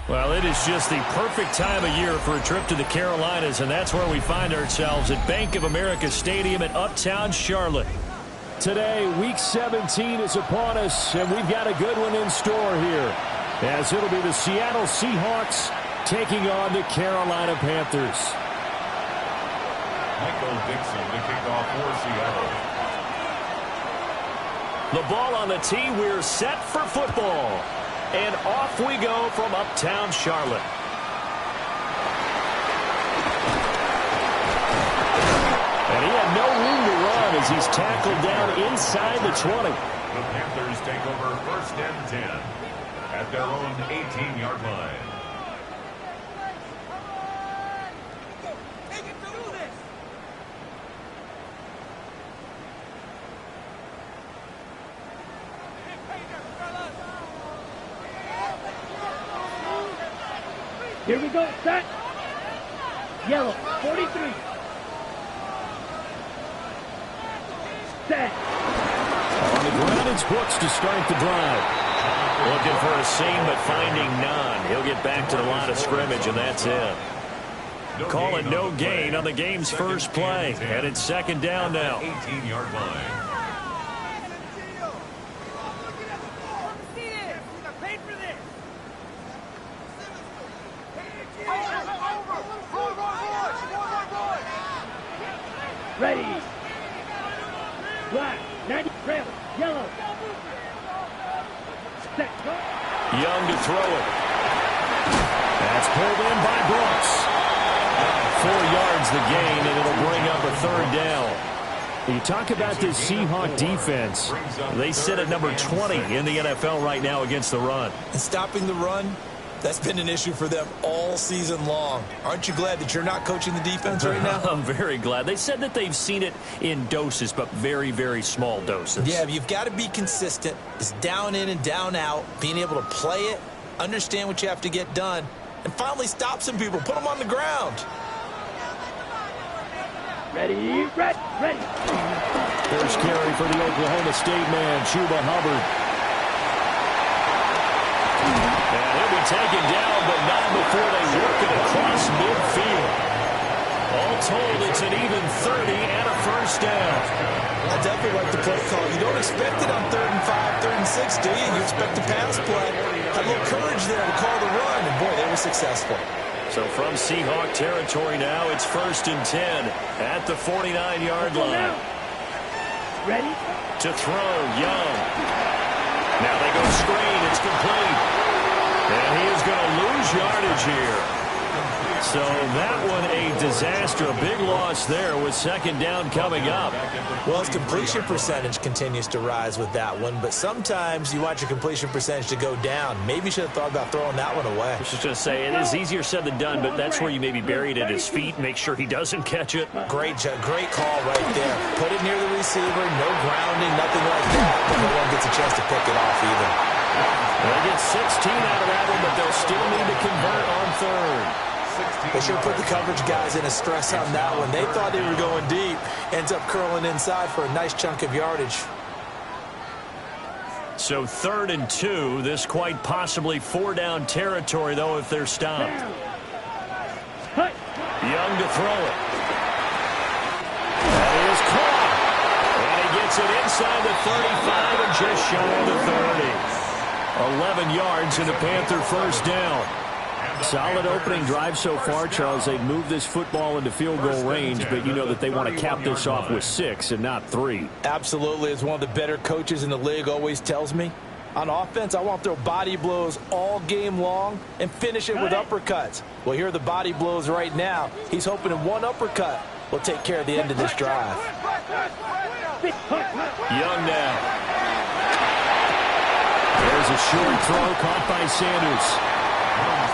Well, it is just the perfect time of year for a trip to the Carolinas, and that's where we find ourselves at Bank of America Stadium in Uptown Charlotte. Today, Week 17 is upon us, and we've got a good one in store here, as it'll be the Seattle Seahawks taking on the Carolina Panthers. Michael Dixon to kick off for Seattle. The ball on the tee. We're set for football. And off we go from Uptown Charlotte. And he had no room to run as he's tackled down inside the 20. The Panthers take over 1st and 10 at their own 18-yard line. Here we go, set. Yellow, 43. Set. On the ground, it's Brooks to start the drive. Looking for a seam, but finding none. He'll get back to the line of scrimmage, and that's it. Call it no gain on the game's first play. And it's 2nd down now. 18-yard line. Ready. Black, 90, trail, yellow. Set, go. Young to throw it. That's pulled in by Brooks. 4 yards the gain, and it'll bring up a 3rd down. You talk about this Seahawk defense. They sit at number 20 in the NFL right now against the run. And stopping the run, that's been an issue for them all season long. Aren't you glad that you're not coaching the defense right now? I'm very glad. They said that they've seen it in doses, but very, very small doses. Yeah, but you've got to be consistent. It's down in and down out, being able to play it, understand what you have to get done, and finally stop some people, put them on the ground. Ready, ready. First carry for the Oklahoma State man, Chuba Hubbard. And he'll be taken down, but not before they work it across midfield. All told, it's an even 30 and a 1st down. I definitely like the play call. You don't expect it on 3rd and 5, 3rd and 6, do you? You expect the pass play. Had a little courage there to call the run, and boy, they were successful. So from Seahawk territory now, it's 1st and 10 at the 49-yard line. Ready? To throw, Young. Now they go screen. It's complete. And he is going to lose yardage here. So that one a disaster. A big loss there with 2nd down coming up. Well, his completion percentage continues to rise with that one, but sometimes you want your completion percentage to go down. Maybe you should have thought about throwing that one away. I was just going to say, it is easier said than done, but that's where you maybe bury it at his feet. Make sure he doesn't catch it. Great call right there. Put it near the receiver, no grounding, nothing like that, but no one gets a chance to pick it off either. They get 16 out of that one, but they'll still need to convert on 3rd. They should have put the coverage guys in a stress on that one. They thought they were going deep. Ends up curling inside for a nice chunk of yardage. So 3rd and 2. This quite possibly 4-down territory, though, if they're stopped. Young to throw it. That is caught. And he gets it inside the 35 and just shy of the 30. 11 yards and a Panther 1st down. Solid opening drive so far, Charles. They've moved this football into field goal range, but you know that they want to cap this off with 6 and not 3. Absolutely. As one of the better coaches in the league always tells me, on offense, I want to throw body blows all game long and finish it with uppercuts. Well, here are the body blows right now. He's hoping in one uppercut will take care of the end of this drive. Young now. There's a short throw caught by Sanders.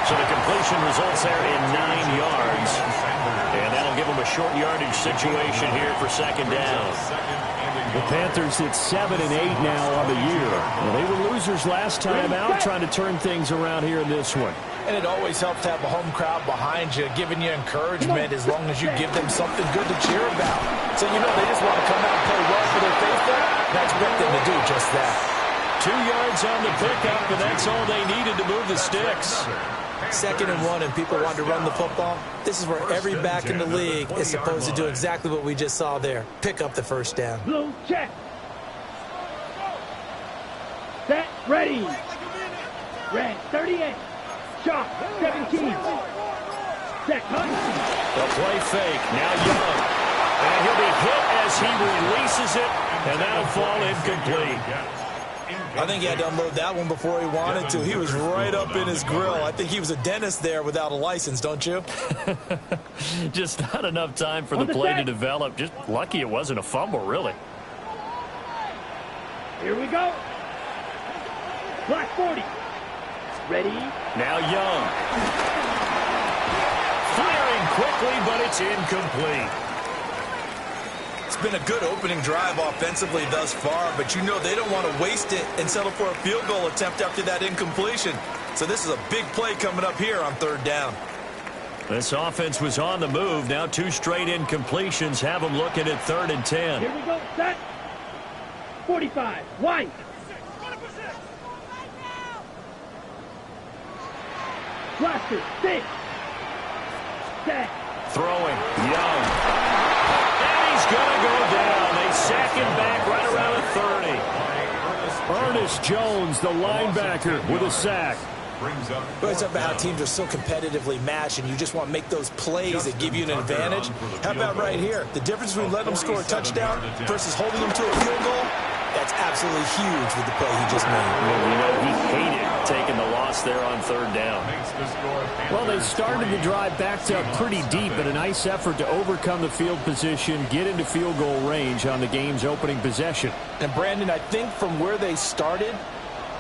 So the completion results there in 9 yards. And that'll give them a short yardage situation here for second down. The Panthers hit 7 and 8 now on the year. Well, they were losers last time out, trying to turn things around here in this one. And it always helps to have a home crowd behind you, giving you encouragement as long as you give them something good to cheer about. So, you know, they just want to come out and play well for their faithful, and I expect them to do just that. 2 yards on the pickup, and that's all they needed to move the sticks. 2nd and 1, and people want to run the football. This is where every back in the league is supposed to do exactly what we just saw there. Pick up the first down. Blue check. Set, ready. Red, 38. Shot, 17. Set, hunt. The play fake, now Young. And he'll be hit as he releases it, and that'll fall incomplete. I think he had to unload that one before he wanted to. He was right up in his grill. I think he was a dentist there without a license, don't you? Just not enough time for the play to develop. Just lucky it wasn't a fumble, really. Here we go. Black 40. Ready. Now Young. Firing quickly, but it's incomplete. It's been a good opening drive offensively thus far, but you know they don't want to waste it and settle for a field goal attempt after that incompletion. So this is a big play coming up here on 3rd down. This offense was on the move. Now 2 straight incompletions have them looking at 3rd and 10. Here we go. Set. 45. White. Blaster. 6. Set. Throwing. Young. Going to go down. They sack him back right around the 30. Ernest Jones, the linebacker, with a sack. We always talk about how teams are so competitively matched, and you just want to make those plays that give you an advantage. How about right here? The difference between letting them score a touchdown versus holding them to a field goal, that's absolutely huge with the play he just made. Well, we know he hated taking the loss there on 3rd down. Well, they started the drive backed up pretty deep, but a nice effort to overcome the field position, get into field goal range on the game's opening possession. And, Brandon, I think from where they started,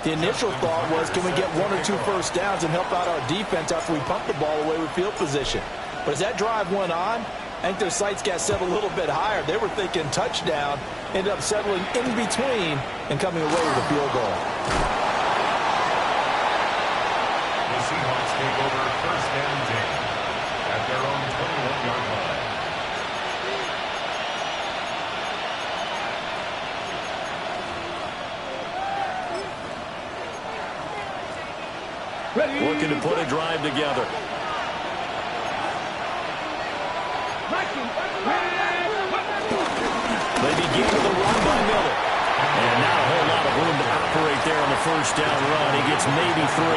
the initial thought was, can we get 1 or 2 first downs and help out our defense after we pump the ball away with field position? But as that drive went on, I think their sights got set a little bit higher. They were thinking touchdown, ended up settling in between and coming away with a field goal. The Seahawks take over 1st and 10 at their own 21-yard line. Looking to put a drive together. They begin with a run by Miller. And not a whole lot of room to operate there on the 1st down run. He gets maybe 3.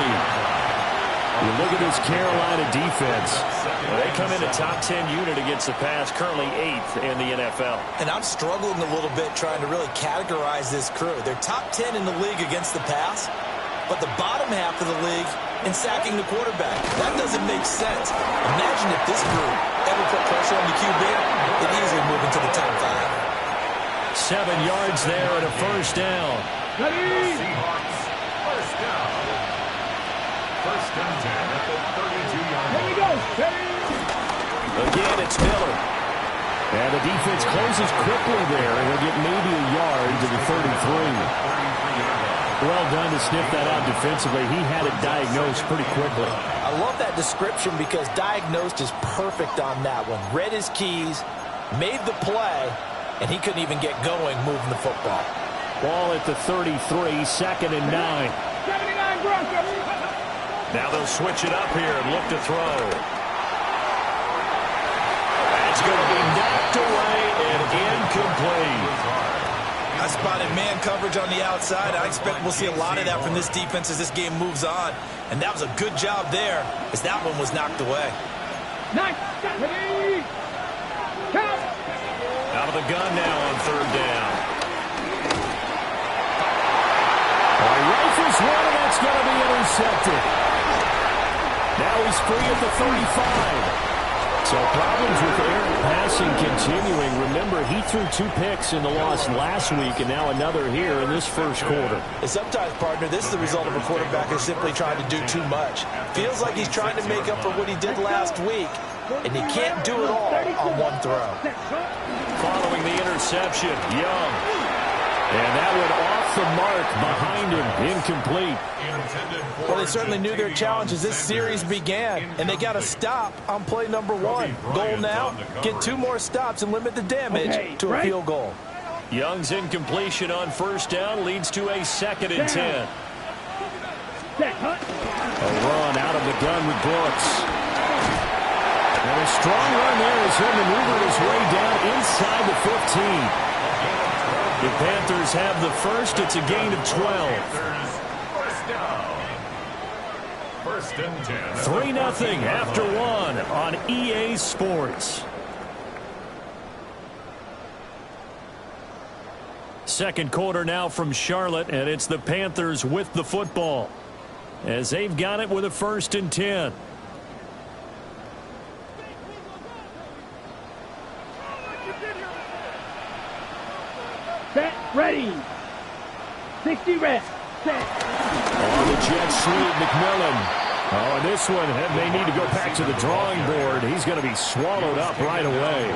You look at this Carolina defense. Well, they come in a top 10 unit against the pass, currently 8th in the NFL. And I'm struggling a little bit trying to really categorize this crew. They're top 10 in the league against the pass, but the bottom half of the league in sacking the quarterback. That doesn't make sense. Imagine if this group ever put pressure on the QB, they'd easily move into the top 5. 7 yards there and a 1st down. Seahawks, 1st down. 1st and 10 at the 32-yard line. Here we go. Again, it's Miller. And the defense closes quickly there, and they'll get maybe a yard to the 33. Well done to sniff that out defensively. He had it diagnosed pretty quickly. I love that description because diagnosed is perfect on that one. Read his keys, made the play, and he couldn't even get going moving the football. Ball at the 33, 2nd and 9. 79 Broncos. Now they'll switch it up here and look to throw. That's going to be knocked away and incomplete. I spotted man coverage on the outside. I expect we'll see a lot of that from this defense as this game moves on. And that was a good job there as that one was knocked away. Nice. Ready. Count. Out of the gun now on 3rd down. Rifles one, and that's going to be intercepted. Now he's free at the 35. So problems with Aaron passing continuing. Remember, he threw 2 picks in the loss last week, and now another here in this first quarter. And sometimes, partner, this is the result of a quarterback who's simply trying to do too much. Feels like he's trying to make up for what he did last week, and he can't do it all on one throw. Following the interception, Young. And that went off the mark behind him, incomplete. Well, they certainly knew their challenge as this series began, and they got to stop on play number 1. Goal now, get 2 more stops and limit the damage to a field goal. Young's incompletion on first down leads to a 2nd and 10. A run out of the gun with Brooks. And a strong run there as he'll maneuver his way down inside the 15. The Panthers have the first. It's a gain of 12. First and 10. 3-0 after 1 on EA Sports. Second quarter now from Charlotte, and it's the Panthers with the football as they've got it with a 1st and 10. Set, ready. 60 reps. Set. On the jet sweep, McMillan. Oh, and this one, they need to go back to the drawing board. He's going to be swallowed up right away.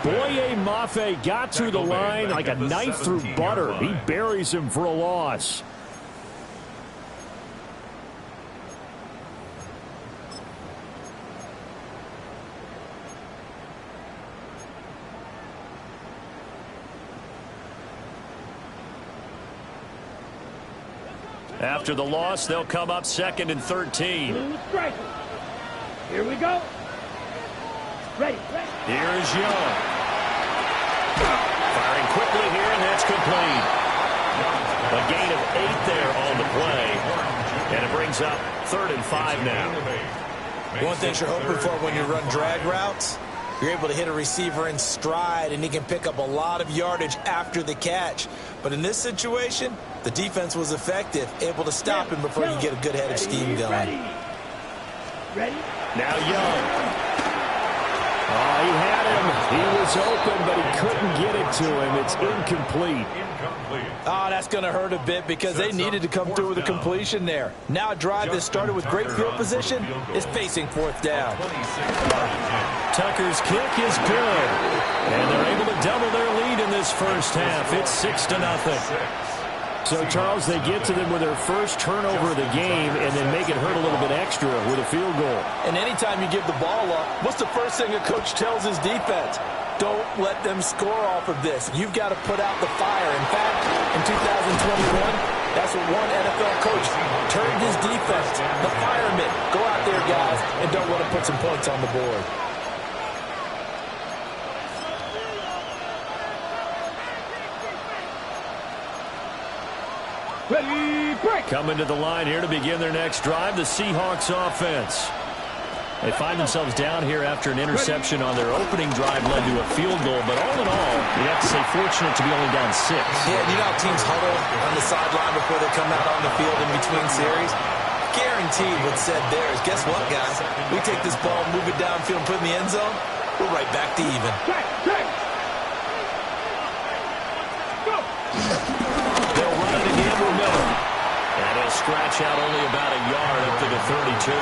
Boye Mafe got through the line like a knife through butter. He buries him for a loss. After the loss, they'll come up 2nd and 13. Here we go. Ready. Here's Young. Firing quickly here, and that's complete. A gain of 8 there on the play. And it brings up 3rd and 5 now. One thing you're hoping for when you run drag routes, you're able to hit a receiver in stride, and he can pick up a lot of yardage after the catch. But in this situation, the defense was effective, able to stop him before you get a good head of steam going. Ready? Now Young. Oh, he had him. He was open, but he couldn't get it to him. It's incomplete. Oh, that's going to hurt a bit because they needed to come through with a completion there. Now a drive that started with great field position is facing 4th down. Tucker's kick is good. And they're able to double their lead in this first half. It's 6-0. So, Charles, they get to them with their first turnover of the game and then make it hurt a little bit extra with a field goal. And anytime you give the ball up, what's the first thing a coach tells his defense? Don't let them score off of this. You've got to put out the fire. In fact, in 2021, that's what one NFL coach turned his defense. The firemen. Go out there, guys, and don't let them put some points on the board. Ready, break. Coming to the line here to begin their next drive, the Seahawks offense. They find themselves down here after an interception on their opening drive led to a field goal. But all in all, you have to say fortunate to be only down 6. Yeah, you know how teams huddle on the sideline before they come out on the field in between series? Guaranteed what's said there is, guess what, guys? We take this ball, move it downfield, and put it in the end zone, we're right back to even. Go. They'll run it again with Miller. And he'll scratch out only about a yard up to the 32.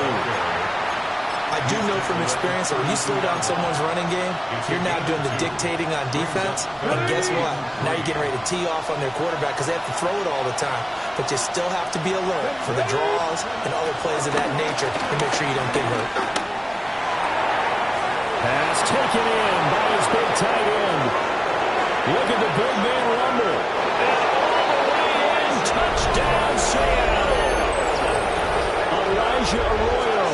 I do know from experience that when you slow down someone's running game, you're now doing the dictating on defense. And guess what? Now you're getting ready to tee off on their quarterback because they have to throw it all the time. But you still have to be alert for the draws and other plays of that nature to make sure you don't get hurt. Pass taken in by his big tight end. Look at the big man rumble. And all the way in, touchdown Seattle. Elijah Arroyo,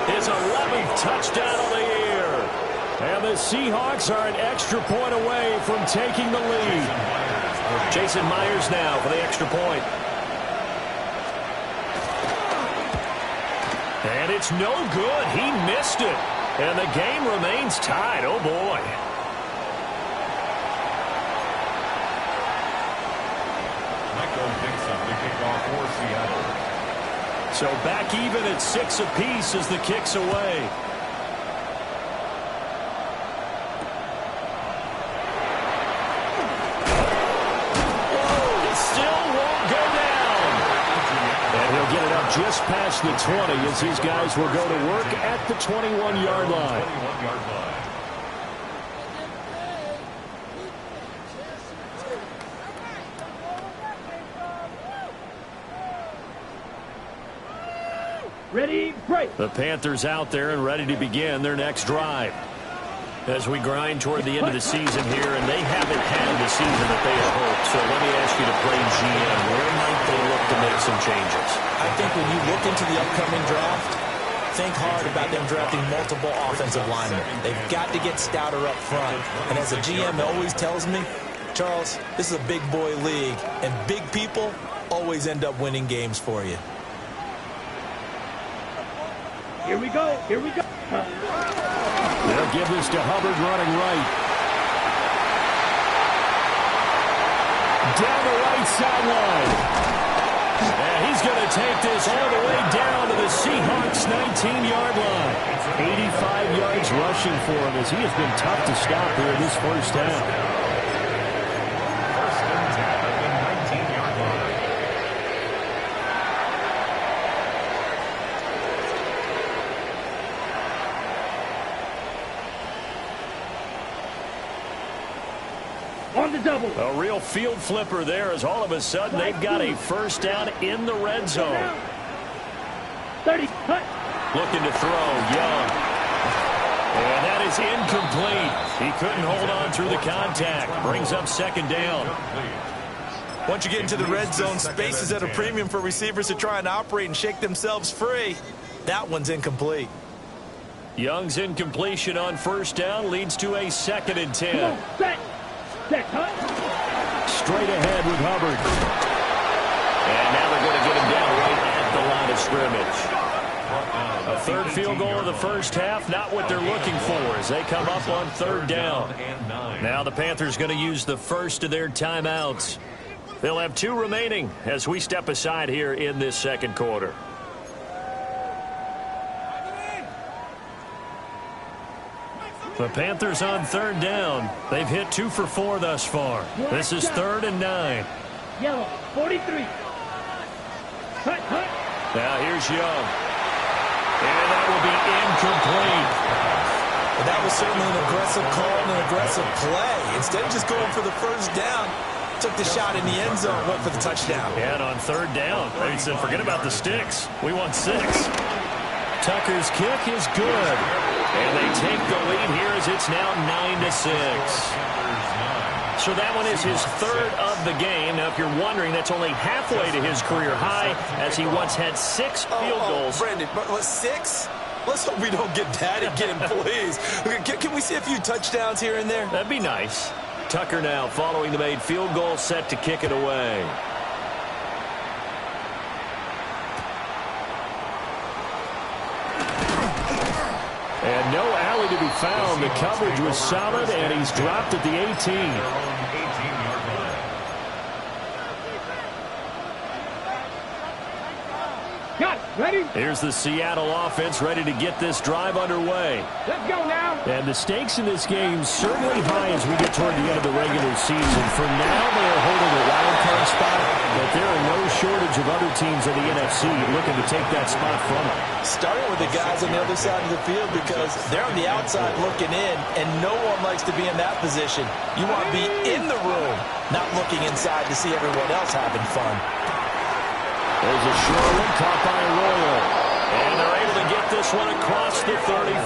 his 11th touchdown of the year. And the Seahawks are an extra point away from taking the lead. Jason Myers now for the extra point. And it's no good. He missed it. And the game remains tied. Oh, boy. Michael Dixon to kick off for Seattle. So back even at 6 apiece as the kick's away. They'll get it up just past the 20 as these guys will go to work at the 21-yard line. 21-yard line. Ready, break. The Panthers out there and ready to begin their next drive. As we grind toward the end of the season here, and they haven't had the season that they had hoped. So let me ask you to play GM. Where might they look to make some changes? I think when you look into the upcoming draft, think hard about them drafting multiple offensive linemen. They've got to get stouter up front. And as a GM always tells me, Charles, this is a big boy league, and big people always end up winning games for you. Here we go. Here we go. They'll give this to Hubbard running right. Down the right sideline. And he's going to take this all the way down to the Seahawks 19-yard line. 85 yards rushing for him as he has been tough to stop here in this first half. First and 10 at the 19-yard line. On the double. A real field flipper there as all of a sudden they've got a first down in the red zone. 30, cut. Looking to throw, Young. And that is incomplete. He couldn't hold on through the contact. Brings up second down. Once you get into the red zone, space is at a premium for receivers to try and operate and shake themselves free. That one's incomplete. Young's incompletion on first down leads to a 2nd and 10. Come on, set. Set, cut. Straight ahead with Hubbard. And now they're going to get him down right at the line of scrimmage. A third field goal of the first half, not what they're looking for as they come up on third down. Now the Panthers going to use the first of their timeouts. They'll have 2 remaining as we step aside here in this second quarter. The Panthers on third down. They've hit 2 for 4 thus far. This is 3rd and 9. Yellow, 43. Cut, cut. Now here's Young. And that will be incomplete. But that was certainly an aggressive call and an aggressive play. Instead of just going for the first down, took the shot in the end zone, went for the touchdown. And on third down, they said, forget about the sticks. We want 6. Tucker's kick is good. And they take the lead here as it's now 9-6. So that one is his 3rd of the game. Now, if you're wondering, that's only halfway to his career high as he once had 6 field goals. Brandon, but 6? Let's hope we don't get that again, please. Can we see a few touchdowns here and there? That'd be nice. Tucker now following the made field goal, set to kick it away. And no alley to be found. The coverage was solid, and he's dropped at the 18. Got it. Ready? Here's the Seattle offense ready to get this drive underway. Let's go now. And the stakes in this game certainly high as we get toward the end of the regular season. For now, they are holding a wild card spot, but there are no shortage of other teams in the NFC looking to take that spot from them. Starting with the guys on the other side of the field because they're on the outside looking in, and no one likes to be in that position. You want to be in the room, not looking inside to see everyone else having fun. There's a short one caught by Arroyo. And they're able to get this one across the 35.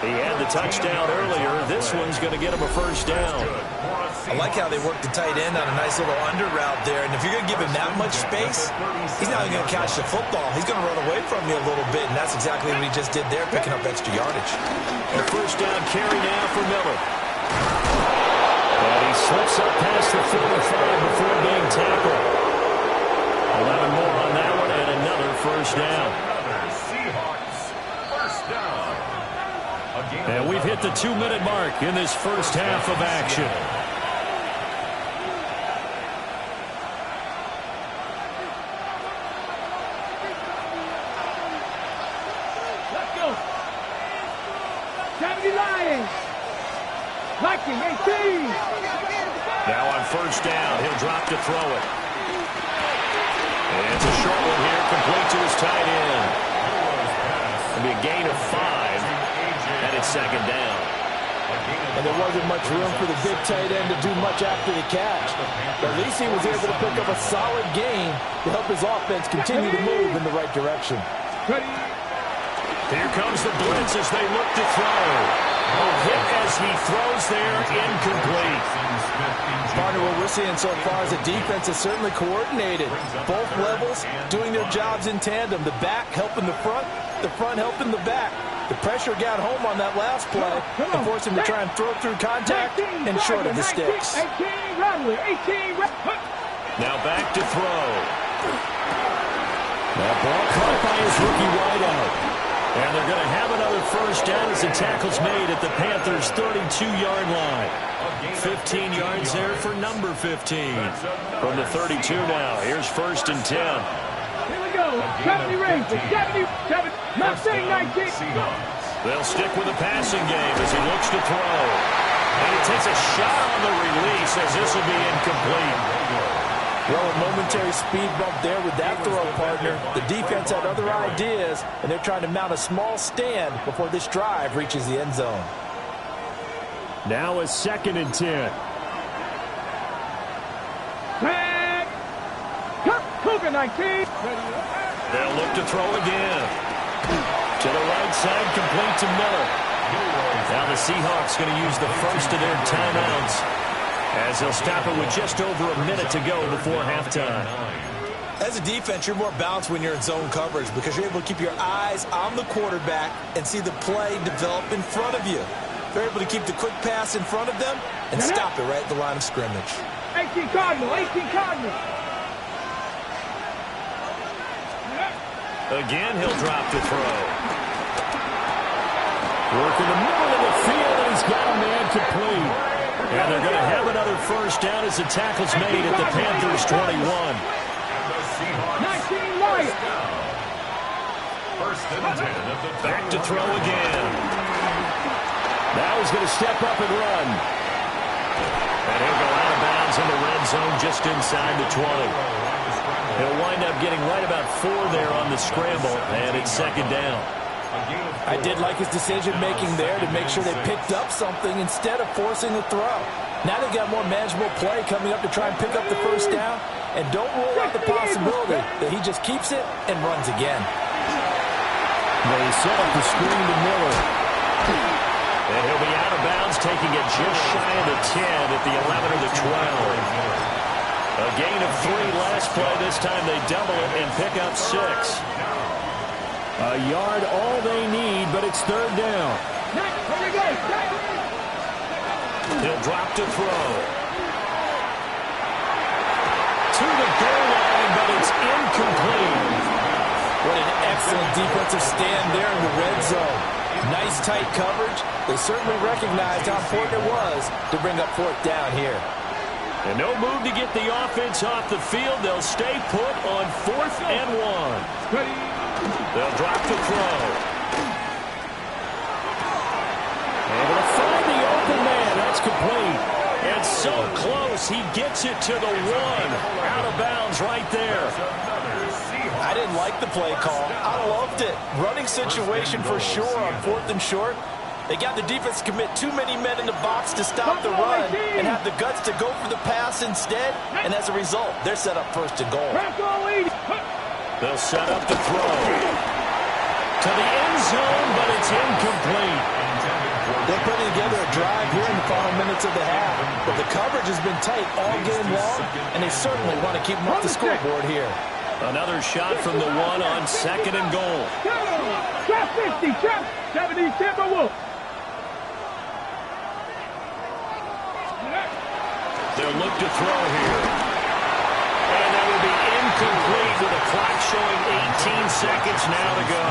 He had the touchdown earlier. This one's going to get him a first down. I like how they work the tight end on a nice little under route there. And if you're going to give him that much space, he's not even going to catch the football. He's going to run away from you a little bit, and that's exactly what he just did there, picking up extra yardage. A first down carry now for Miller. And he slips up past the 45 before being tackled. 11 more on that one, and another first down. And we've hit the 2-minute mark in this first half of action. Let's go. 70 Lions. Viking 18. Now on first down, he'll drop to throw it. And it's a short gain of 5, and it's second down. And there wasn't much room for the big tight end to do much after the catch. But at least he was able to pick up a solid gain to help his offense continue to move in the right direction. Here comes the blitz as they look to throw. A hit as he throws there, incomplete. Partner, what we're seeing so far is the defense is certainly coordinated. Both levels doing their jobs in tandem. The back helping the front helping the back. The pressure got home on that last play and forced him to try and throw through contact and short of the sticks. Now back to throw. That ball caught by his rookie wideout. And they're going to have another first down as the tackle's made at the Panthers' 32-yard line. 15 yards there for number 15. From the 32 now, here's 1st and 10. Here we go. 70 Rangers. 77. Not saying 19. They'll stick with the passing game as he looks to throw. And he takes a shot on the release as this will be incomplete. Well, a momentary speed bump there with that throw, partner. The defense had other ideas, and they're trying to mount a small stand before this drive reaches the end zone. Now a 2nd and 10. Cougar 19. They'll look to throw again. To the right side, complete to Miller. Now the Seahawks going to use the first of their timeouts, as they'll stop it with just over a minute to go before halftime. As a defense, you're more balanced when you're in zone coverage because you're able to keep your eyes on the quarterback and see the play develop in front of you. They're able to keep the quick pass in front of them and stop it right at the line of scrimmage. 18 Cardinal. 18 Cardinal. Again, he'll drop to throw. Work in the middle of the field, and he's got a man complete. And they're going to have another first down as the tackle's made at the Panthers' 21. 19 Lions. Back to throw again. Now he's going to step up and run. And he'll go out of bounds in the red zone just inside the 20. He'll wind up getting right about 4 there on the scramble, and it's second down. I did like his decision-making there to make sure they picked up something instead of forcing the throw. Now they've got more manageable play coming up to try and pick up the first down, and don't rule out the possibility that he just keeps it and runs again. They set up the screen to Miller. And he'll be out of bounds, taking it just shy of the 10 at the 11 or the 12. A gain of 3 last play. This time they double it and pick up 6. A yard all they need, but it's 3rd down. He'll drop to throw. To the goal line, but it's incomplete. What an excellent defensive stand there in the red zone. Nice tight coverage. They certainly recognized how important it was to bring up 4th down here. And no move to get the offense off the field. They'll stay put on 4th and 1. They'll drop to throw. Able to find the open man. That's complete. And so close. He gets it to the 1. Out of bounds right there. I didn't like the play call. I loved it. Running situation for sure on 4th and short. They got the defense to commit too many men in the box to stop the run and have the guts to go for the pass instead. And as a result, they're set up 1st and goal. They'll set up the throw. To the end zone, but it's incomplete. They're putting together a drive here in the final minutes of the half. But the coverage has been tight all game long, and they certainly want to keep them off the scoreboard here. Another shot from the 1 on 2nd and goal. Trap 50, trap 70, Timberwolves. They'll look to throw here. And that will be incomplete with a clock showing 18 seconds now to go.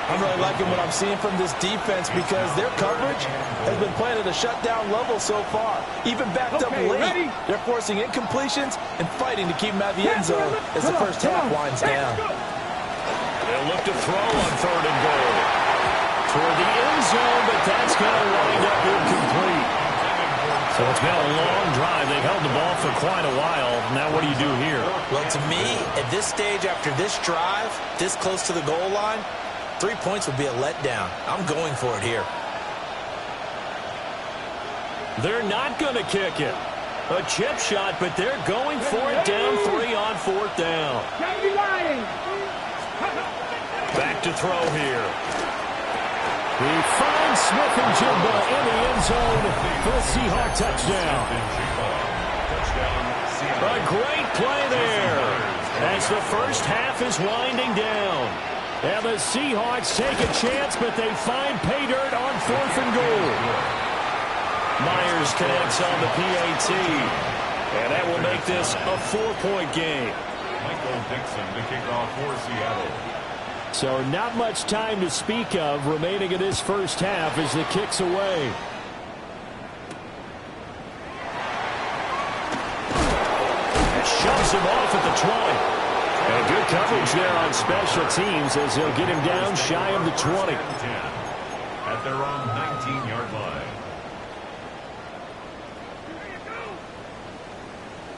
I'm really liking what I'm seeing from this defense because their coverage has been playing at a shutdown level so far. Even backed up late, they're forcing incompletions and fighting to keep them out of the end zone as the first half winds down. They'll look to throw on 3rd and goal. Toward the end zone, but that's going to wind up incomplete. So it's been a long drive. They've held the ball for quite a while. Now what do you do here? Well, to me, at this stage after this drive, this close to the goal line, 3 points would be a letdown. I'm going for it here. They're not going to kick it. A chip shot, but they're going for it down 3 on 4th down. Back to throw here. He finds Smith-Njigba in the end zone for a Seahawk touchdown. A great play there as the first half is winding down. And the Seahawks take a chance, but they find pay dirt on 4th and goal. Myers connects on the PAT, and that will make this a 4-point game. Michael Dixon to kick off for Seattle. So not much time to speak of remaining in this first half as the kick's away. Shoves him off at the 20. And good coverage there on special teams as he'll get him down shy of the 20. At their own 19-yard line.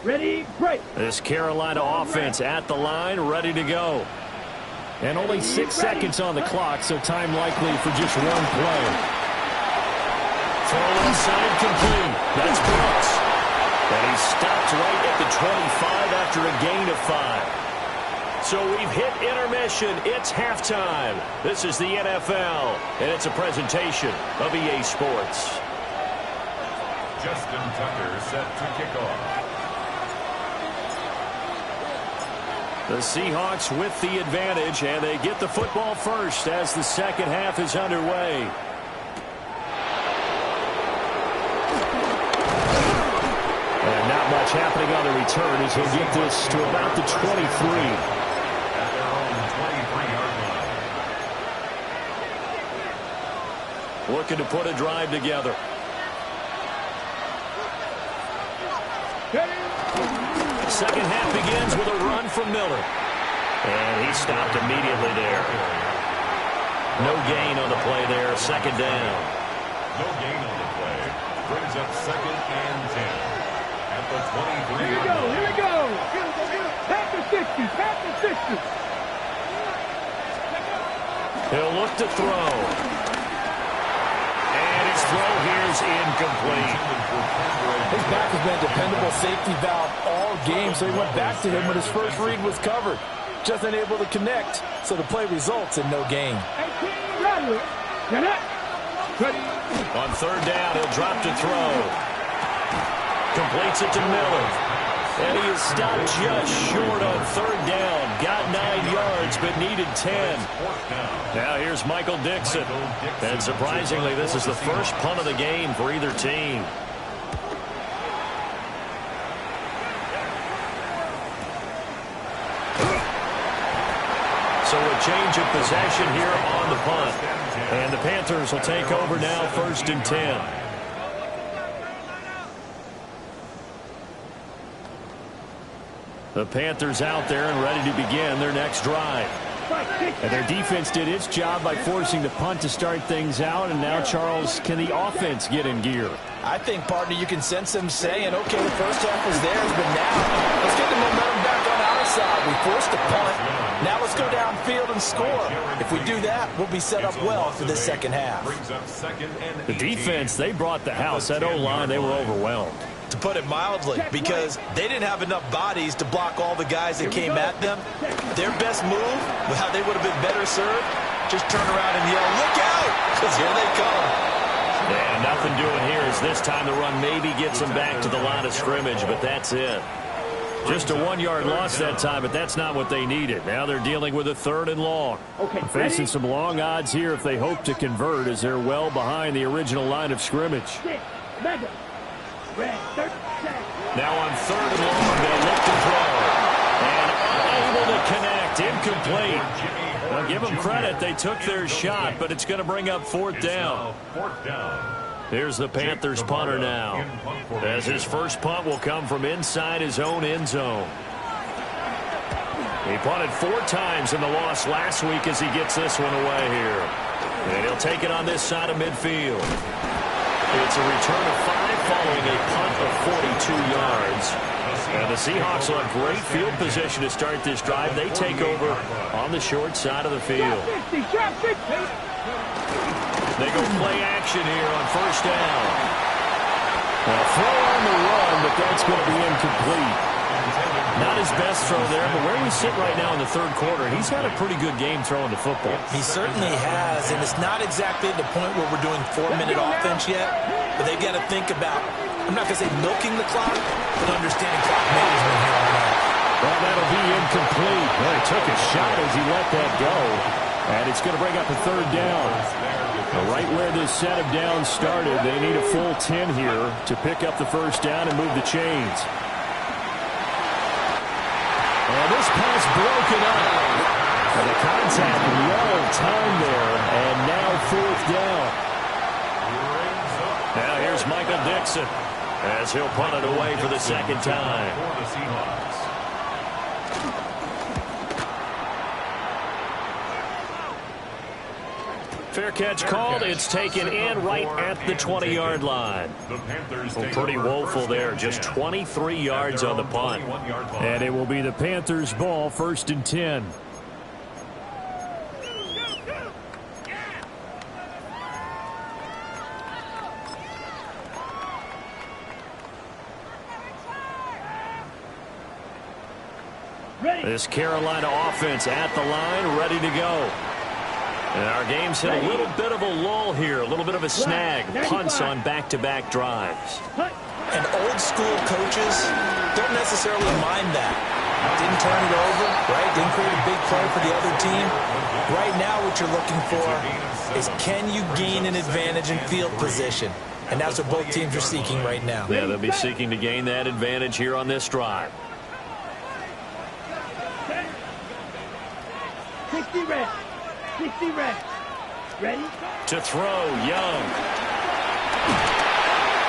Ready, break. This Carolina offense at the line, ready to go. And only 6 seconds on the clock, so time likely for just one play. Throw inside complete. That's Brooks. And he stopped right at the 25 after a gain of 5. So we've hit intermission. It's halftime. This is the NFL, and it's a presentation of EA Sports. Justin Tucker set to kick off. The Seahawks with the advantage, and they get the football first as the second half is underway. And not much happening on the return as he'll get this to about the 23. At their own 23-yard line. Looking to put a drive together. Second half begins with a run from Miller. And he stopped immediately there. No gain on the play there. Second down. No gain on the play. Brings up 2nd and 10. At the 23-yard line. Here we go. Pack the 60. Pack the 60. He'll look to throw. And his throw here is incomplete. His back has been a dependable safety valve all game, so he went back to him when his first read was covered. Just unable to connect, so the play results in no gain. On 3rd down, he'll drop to throw. Completes it to Miller. And he is stopped just short on 3rd down. Got 9 yards, but needed 10. Now here's Michael Dixon. And surprisingly, this is the first punt of the game for either team. So a change of possession here on the punt. And the Panthers will take over now, 1st and 10. The Panthers out there and ready to begin their next drive. And their defense did its job by forcing the punt to start things out. And now, Charles, can the offense get in gear? I think, partner, you can sense them saying, okay, the first half was theirs, but now let's get the momentum back on our side. We forced a punt. Now let's go downfield and score. If we do that, we'll be set up well for the second half. The defense, they brought the house. That O-line, they were overwhelmed. To put it mildly, because they didn't have enough bodies to block all the guys that came at them. Their best move, how they would have been better served, just turn around and yell, look out, because here they come. Yeah, nothing doing here as this time the run maybe gets them back to the line of scrimmage, but that's it. Just a 1-yard loss that time, but that's not what they needed. Now they're dealing with a 3rd and long. Facing some long odds here if they hope to convert as they're well behind the original line of scrimmage. Now on 3rd and long, they'll look to throw. And unable to connect, incomplete. Now give them credit, they took their shot, but it's going to bring up 4th down. Here's the Panthers punter now, as his first punt will come from inside his own end zone. He punted 4 times in the loss last week as he gets this one away here. And he'll take it on this side of midfield. It's a return of 5 following a punt of 42 yards. And the Seahawks will have great field position to start this drive. They take over on the short side of the field. They go play action here on first down. A throw on the run, but that's going to be incomplete. Not his best throw there, but where we sit right now in the third quarter, he's had a pretty good game throwing the football. He certainly has, and it's not exactly the point where we're doing 4-minute offense yet, but they've got to think about, I'm not going to say milking the clock, but understanding clock management here on that. Well, that'll be incomplete. Well, he took a shot as he let that go, and it's going to bring up a third down. Right where this set of downs started, they need a full 10 here to pick up the first down and move the chains. And this pass broken up. And the contact well timed there, and now fourth down. Now here's Michael Dixon as he'll punt it away for the second time. Fair catch called. It's taken in right at the 20-yard line. Well, pretty woeful there. Just 23 yards on the punt. And it will be the Panthers' ball, 1st and 10. This Carolina offense at the line, ready to go. And our game's hit a little bit of a lull here, a little bit of a snag. Punts on back-to-back drives. And old-school coaches don't necessarily mind that. Didn't turn it over, right? Didn't create a big play for the other team. Right now what you're looking for is can you gain an advantage in field position? And that's what both teams are seeking right now. Yeah, they'll be seeking to gain that advantage here on this drive. 60 red. 60 red. Ready? To throw, Young.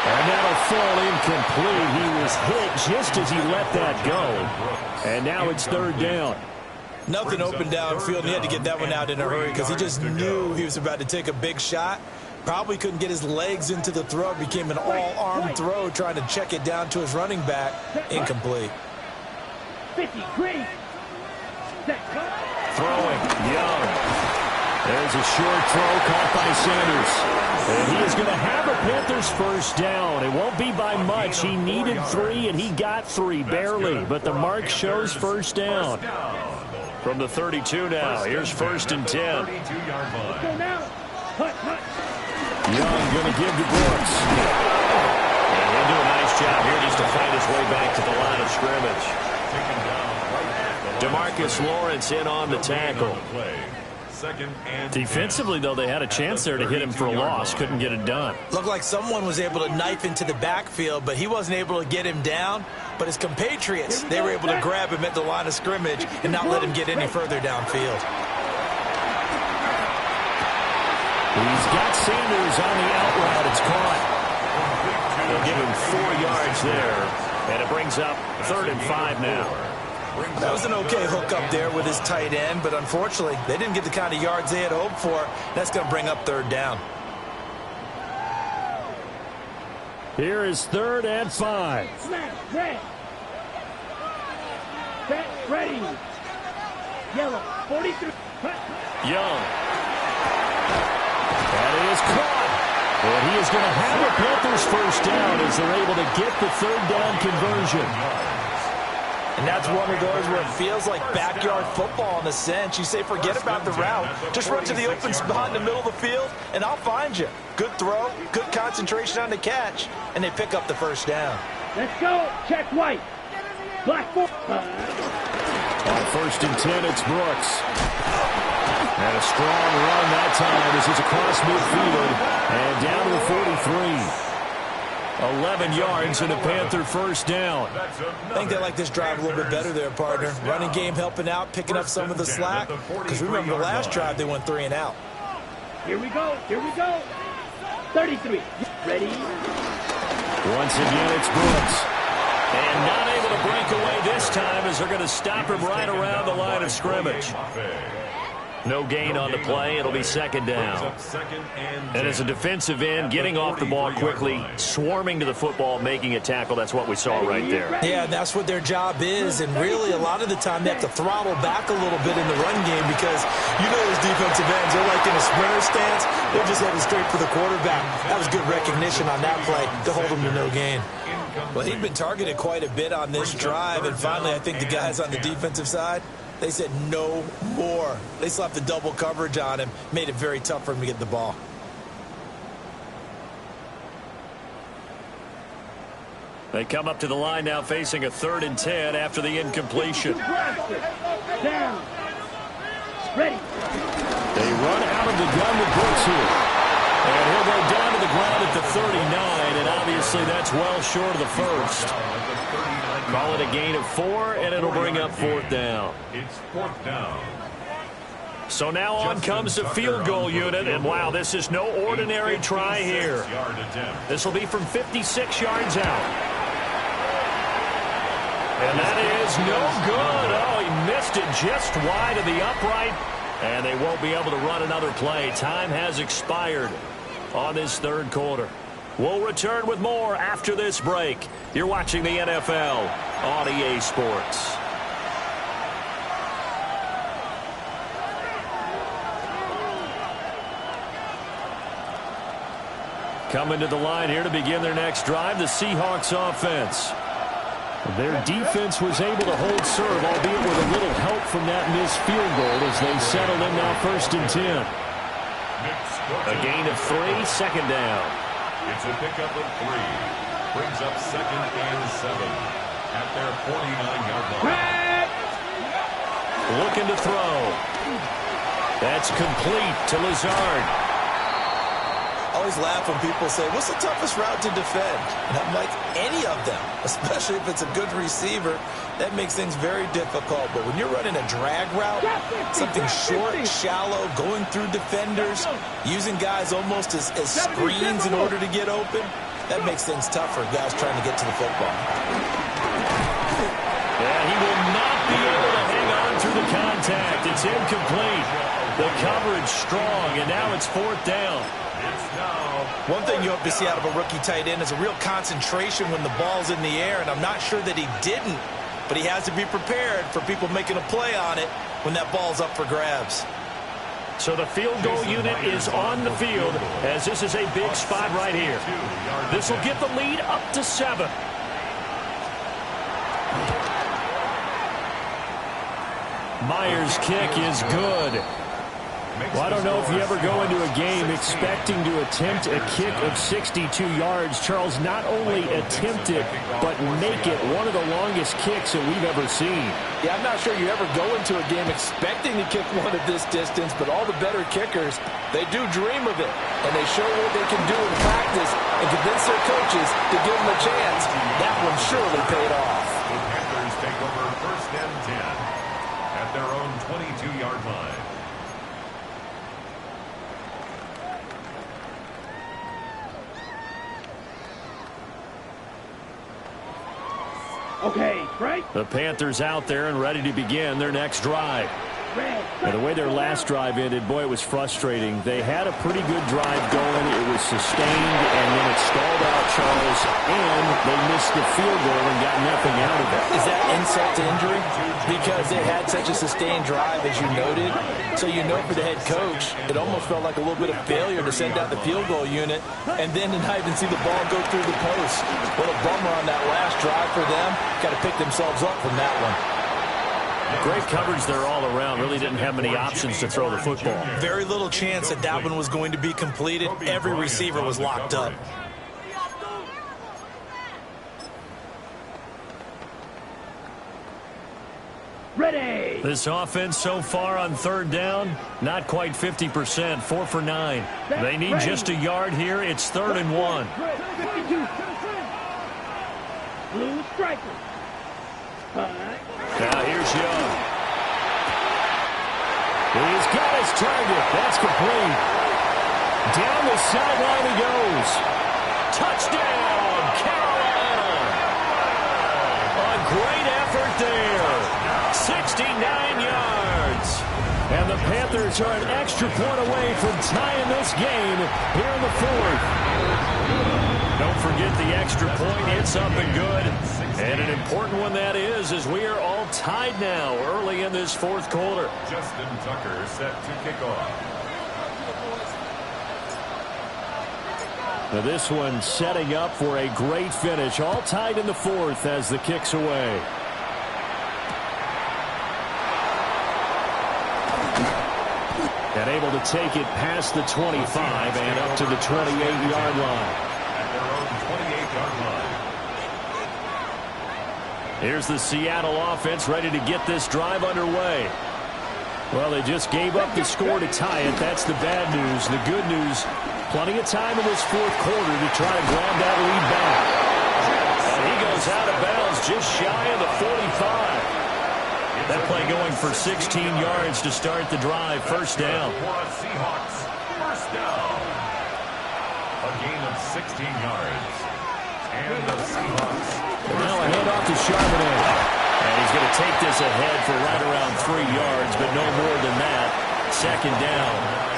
And that'll fall incomplete. He was hit just as he let that go. And now it's third down. Nothing open downfield. He had to get that one out in a hurry because he just knew he was about to take a big shot. Probably couldn't get his legs into the throw. It became an all-arm throw trying to check it down to his running back. Incomplete. 50, green. Throwing, Young. There's a short throw caught by Sanders. And he is going to have a Panthers first down. It won't be by much. He needed 3, and he got 3, barely. But the mark shows first down. From the 32 now, here's 1st and 10. Young going to give to Brooks. And he'll do a nice job here just to fight his way back to the line of scrimmage. DeMarcus Lawrence in on the tackle. Defensively, though, they had a chance there to hit him for a loss. Couldn't get it done. Looked like someone was able to knife into the backfield, but he wasn't able to get him down. But his compatriots, they were able to grab him at the line of scrimmage and not let him get any further downfield. He's got Sanders on the out route. It's caught. They'll give him 4 yards there, and it brings up 3rd and 5 now. That was an okay hook up there with his tight end, but unfortunately, they didn't get the kind of yards they had hoped for. That's going to bring up 3rd down. Here is 3rd and 5. Snap, red. Set, ready. Yellow, 43. Young. That is caught. And he is going to have a Panthers first down as they're able to get the 3rd down conversion. And that's one of those where it feels like backyard football in a sense. You say, forget about the route. Just run to the open spot in the middle of the field, and I'll find you. Good throw, good concentration on the catch, and they pick up the first down. Let's go. Check white. Black 4. On 1st and 10, it's Brooks. And a strong run that time as he's across midfield and down to the 43. 11 yards and a Panther first down. I think they like this drive a little bit better there, partner. Running game helping out, picking up some of the slack. Because remember, the last drive they went 3 and out. Here we go. Here we go. 33. Ready? Once again, it's Brooks. And not able to break away this time as they're going to stop him right around the line of scrimmage. No gain on the play. It'll be second down. And as a defensive end, getting off the ball quickly, swarming to the football, making a tackle, that's what we saw right there. Yeah, that's what their job is. And really, a lot of the time, they have to throttle back a little bit in the run game because you know those defensive ends, they're like in a sprinter stance. They're just heading straight for the quarterback. That was good recognition on that play to hold them to no gain. Well, he'd been targeted quite a bit on this drive, and finally I think the guys on the defensive side, they said no more. They slapped the double coverage on him, made it very tough for him to get the ball. They come up to the line now facing a 3rd and 10 after the incompletion. Down. Ready. They run out of the gun with Brooks here. And he'll go down to the ground at the 39, and obviously that's well short of the first. Call it a gain of 4, and it'll bring up 4th down. It's 4th down. So now on comes the field goal unit, and wow, this is no ordinary try here. This will be from 56 yards out. And that is no good. Oh, he missed it just wide of the upright, and they won't be able to run another play. Time has expired on this 3rd quarter. We'll return with more after this break. You're watching the NFL on EA Sports. Coming to the line here to begin their next drive, the Seahawks offense. Their defense was able to hold serve, albeit with a little help from that missed field goal as they settle in now 1st and 10. A gain of 3, 2nd down. It's a pickup of 3. Brings up 2nd and 7 at their 49-yard line. Looking to throw. That's complete to Lazard. I always laugh when people say, what's the toughest route to defend? And I'm like, any of them, especially if it's a good receiver. That makes things very difficult. But when you're running a drag route, something short, shallow, going through defenders, using guys almost as screens in order to get open, that makes things tough for guys trying to get to the football. Yeah, he will not be able to hang on through the contact. It's incomplete. The coverage strong, and now it's 4th down. One thing you hope to see out of a rookie tight end is a real concentration when the ball's in the air, and I'm not sure that he didn't, but he has to be prepared for people making a play on it when that ball's up for grabs. So the field goal unit is on the field as this is a big spot right here. This will get the lead up to 7. Myers' kick is good. Well, I don't know if you ever go into a game expecting to attempt a kick of 62 yards. Charles, not only attempt it, but make it one of the longest kicks that we've ever seen. Yeah, I'm not sure you ever go into a game expecting to kick one at this distance, but all the better kickers, they do dream of it, and they show what they can do in practice and convince their coaches to give them a chance. That one surely paid off. The Panthers take over 1st and 10 at their own 22-yard line. Okay, right? The Panthers out there and ready to begin their next drive. Now, the way their last drive ended, boy, it was frustrating. They had a pretty good drive going. It was sustained, and then it stalled out, Charles, and they missed the field goal and got nothing out of it. Is that insult to injury? Because they had such a sustained drive, as you noted. So you know for the head coach, it almost felt like a little bit of failure to send out the field goal unit and then to not even see the ball go through the post. What a bummer on that last drive for them. Got to pick themselves up from that one. Great coverage there all around. Really didn't have many options to throw the football. Very little chance that one was going to be completed. Every receiver was locked up. Ready. This offense so far on 3rd down, not quite 50%, 4 for 9. They need just a yard here. It's 3rd and 1. Blue striker. Now here's Young. He's got his target. That's complete. Down the sideline he goes. Touchdown, Carolina. A great effort there. 69 yards. And the Panthers Panthers are an extra point away from tying this game here in the fourth. Don't forget the extra point. It's up and good. And an important one that is, as we are all tied now early in this fourth quarter. Justin Tucker set to kick off. Now this one setting up for a great finish. All tied in the fourth as the kick's away. And able to take it past the 25 and up to the 28-yard line. At their own 28-yard line. Here's the Seattle offense ready to get this drive underway. Well, they just gave up the score to tie it. That's the bad news. The good news, plenty of time in this fourth quarter to try to grab that lead back. And he goes out of bounds just shy of the 45. That play going for 16 yards to start the drive. First down. Seahawks, first down. A gain of 16 yards. And the Seahawks. Now a handoff to Charbonnet. And he's going to take this ahead for right around 3 yards, but no more than that. Second down.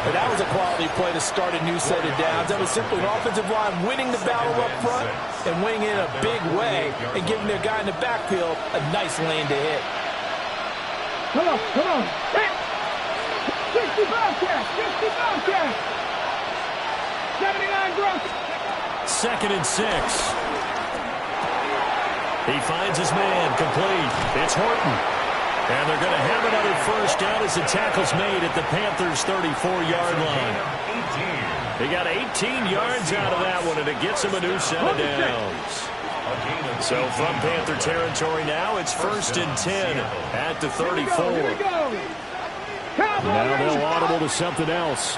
But that was a quality play to start a new set of downs. That was simply an offensive line winning the battle up front and winning in a big way and giving their guy in the backfield a nice lane to hit. Come on, come on. 60 Bobcats, 60 Bobcats. 79 Broncos. Second and 6. He finds his man, complete. It's Horton. And they're going to have another first down as the tackle's made at the Panthers' 34-yard line. They got 18 yards out of that one, and it gets them a new set of downs. So from Panther territory now, it's first and 10 at the 34. Now they'll audible to something else.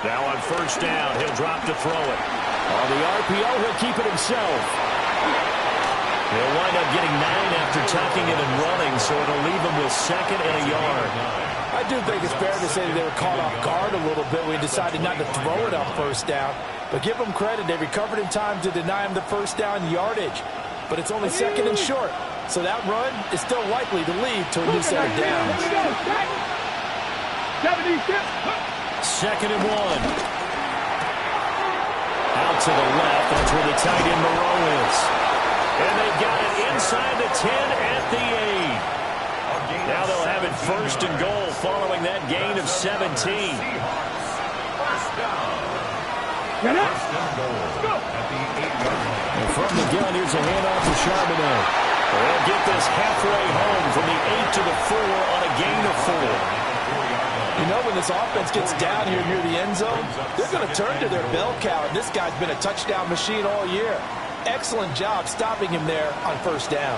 Now on first down, he'll drop to throw it. On the RPO, he'll keep it himself. He'll wind up getting 9 after tucking it and running, so it'll leave him with second and a yard. I do think it's fair to say that they were caught off guard a little bit when he decided not to throw it on first down. But give them credit, they recovered in time to deny him the first down yardage. But it's only second and short, so that run is still likely to lead to a new set of downs. Second and 1. Out to the left, that's where the tight end Moreau is. And they've got it inside the 10 at the 8. Now they'll have it first and goal following that gain of 17. First down. First and goal at the 8-yard line. And from the gun, here's a handoff to Charbonnet. They'll get this halfway home from the 8 to the 4 on a gain of 4. You know, when this offense gets down here near the end zone, they're going to turn to their bell cow. And this guy's been a touchdown machine all year. Excellent job stopping him there on first down.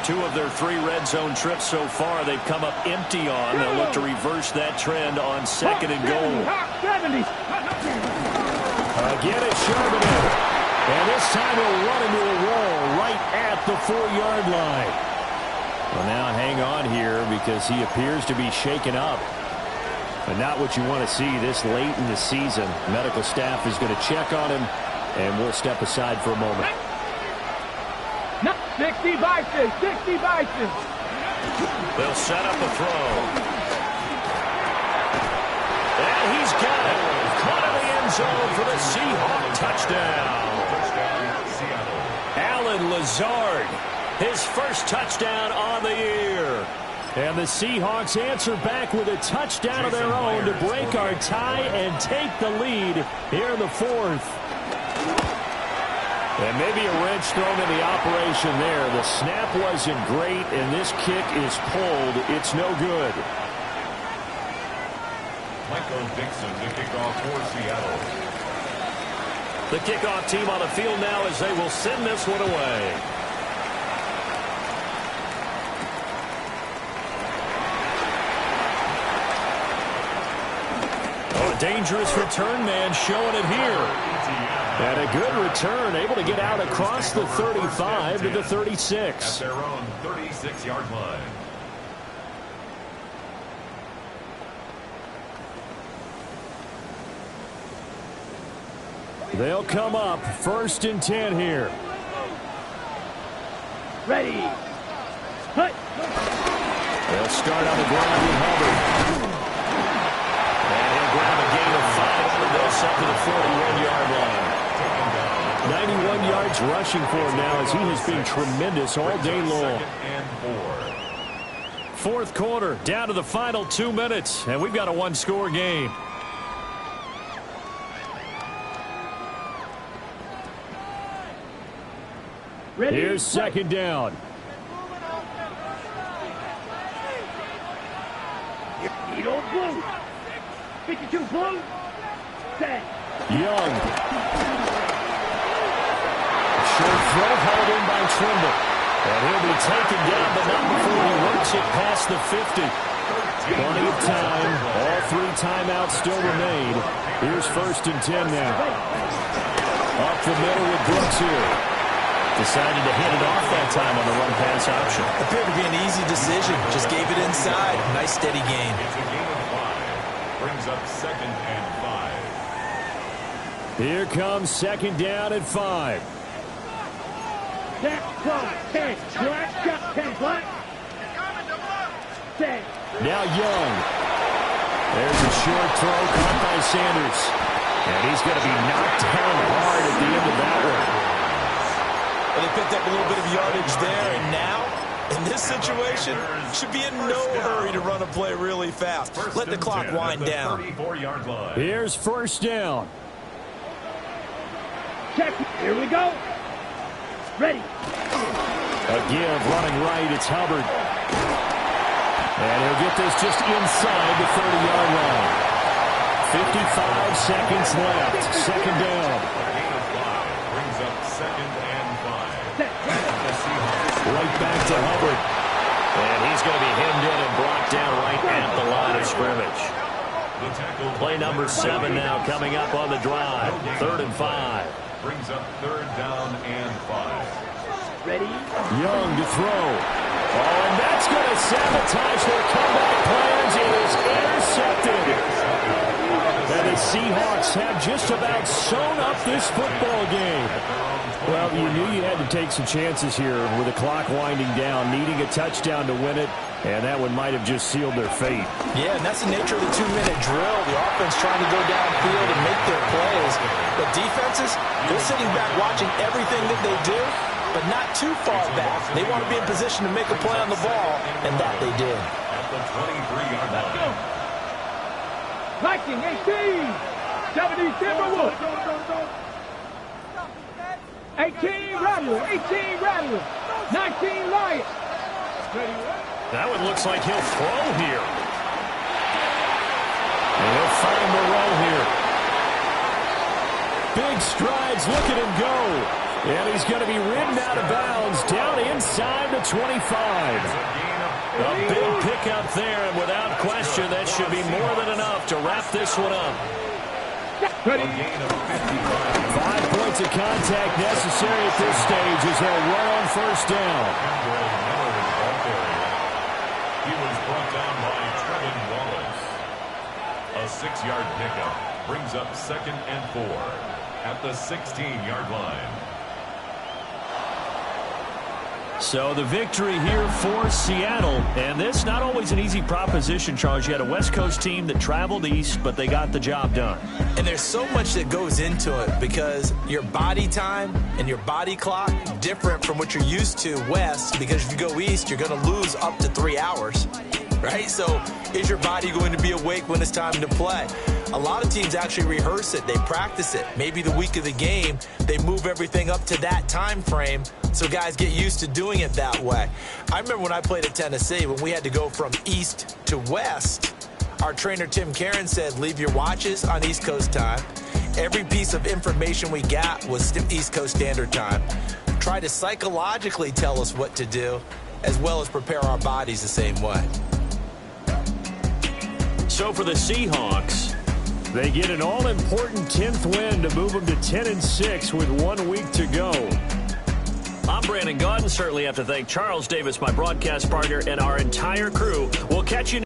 2 of their 3 red zone trips so far they've come up empty on. They'll look to reverse that trend on second and goal. Again, it's Charbonnet. And this time he'll run into a wall right at the 4-yard line. Well, now hang on here because he appears to be shaken up. But not what you want to see this late in the season. Medical staff is going to check on him, and we'll step aside for a moment. 60 Vikings, 60 Vikings. They'll set up a throw. And he's got it. Caught in the end zone for the Seahawk touchdown. Allen Lazard, his first touchdown on the year. And the Seahawks answer back with a touchdown of their own to break our tie and take the lead here in the fourth. And maybe a wrench thrown in the operation there. The snap wasn't great, and this kick is pulled. It's no good. Michael Dixon to kick off for Seattle. The kickoff team on the field now as they will send this one away. Dangerous return man showing it here. And a good return, able to get out across the 35 to the 36. At their own 36-yard line. They'll come up first and 10 here. Ready. Hey. They'll start on the ground with Hubbard. And he'll grab a gain of 5 on this up to the 41-yard line. 91 yards rushing for him now as he has been tremendous all day long. Fourth quarter, down to the final 2 minutes, and we've got a one-score game. Ready? Here's second down. Need old blue. 52 blue. 10. Young. Short throw hauled in by Trimble. And he'll be taken down, but not before he works it past the 50. Plenty of time. All 3 timeouts still remain. Here's 1st and 10 now. Up the middle with Brooks here. Decided to hit it off that time on the run-pass option. Appeared to be an easy decision. Just gave it inside. Nice, steady gain. It's a gain of 5. Brings up 2nd and 5. Here comes 2nd down at 5. Jack, 10. Black, shot, 10. Black. 10. Now Young. There's a short throw caught by Sanders. And he's going to be knocked down hard at the end of that one. Well, they picked up a little bit of yardage there, and now, in this situation, should be in no hurry to run a play really fast. Let the clock wind down. Here's 1st down. Check. Here we go. Ready. A give running right. It's Hubbard. And he'll get this just inside the 30-yard line. 55 seconds left. Second down. Brings up 2nd and 5. Right back to Hubbard. And he's going to be hemmed in and brought down right at the line of scrimmage. Play number 7 now coming up on the drive. 3rd and 5. Brings up 3rd down and 5. Ready. Young to throw. Oh, and that's going to sabotage their comeback plans. It is intercepted. And the Seahawks have just about sewn up this football game. Well, you knew you had to take some chances here with the clock winding down, needing a touchdown to win it, and that one might have just sealed their fate. Yeah, and that's the nature of the 2-minute drill. The offense trying to go downfield and make their plays. But defenses, they're sitting back watching everything that they do, but not too far back. They want to be in position to make a play on the ball, and that they did. At the 23-yard line. Viking 18. 70 Timberwolves. 18 Rattler. 18 Rattler. 19 Lions. That one looks like he'll throw here. And he'll find the roll here. Big strides. Look at him go. And he's going to be ridden out of bounds down inside the 25. A big pickup there, and without question, that should be more than enough to wrap this one up. Ready. 5 points of contact necessary at this stage as they'll run on 1st down. He was brought down by Trevin Wallace. A 6-yard pickup brings up 2nd and 4 at the 16-yard line. So the victory here for Seattle, and this not always an easy proposition, Charles. You had a West Coast team that traveled east, but they got the job done. And there's so much that goes into it because your body time and your body clock different from what you're used to west, because if you go east, you're going to lose up to 3 hours, right? So is your body going to be awake when it's time to play? A lot of teams actually rehearse it. They practice it. Maybe the week of the game, they move everything up to that time frame so guys get used to doing it that way. I remember when I played at Tennessee, when we had to go from east to west, our trainer Tim Karen said, leave your watches on East Coast time. Every piece of information we got was East Coast Standard Time. Try to psychologically tell us what to do, as well as prepare our bodies the same way. So for the Seahawks, they get an all-important 10th win to move them to 10-6 with 1 week to go. I'm Brandon Gaudin. Certainly have to thank Charles Davis, my broadcast partner, and our entire crew. We'll catch you